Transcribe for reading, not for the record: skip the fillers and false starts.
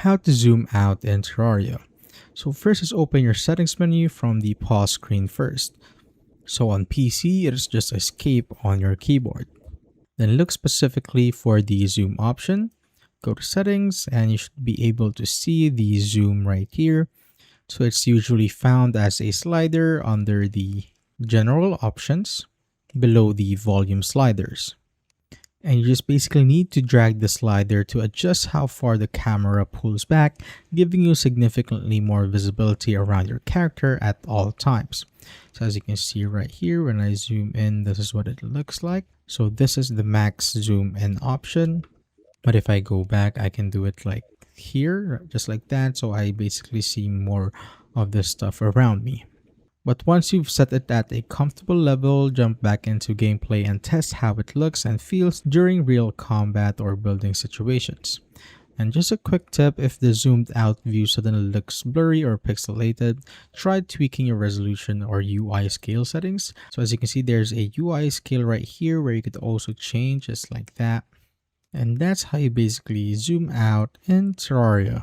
How to zoom out in Terraria. So first is open your settings menu from the pause screen first. So on PC, it is just escape on your keyboard. Then look specifically for the zoom option. Go to settings and you should be able to see the zoom right here. So it's usually found as a slider under the general options below the volume sliders. And you just basically need to drag the slider to adjust how far the camera pulls back, giving you significantly more visibility around your character at all times. So as you can see right here, when I zoom in, this is what it looks like. So this is the max zoom in option. But if I go back, I can do it like here, just like that. So I basically see more of this stuff around me. But once you've set it at a comfortable level, jump back into gameplay and test how it looks and feels during real combat or building situations. And just a quick tip, if the zoomed out view suddenly looks blurry or pixelated, try tweaking your resolution or UI scale settings. So as you can see, there's a UI scale right here where you could also change just like that. And that's how you basically zoom out in Terraria.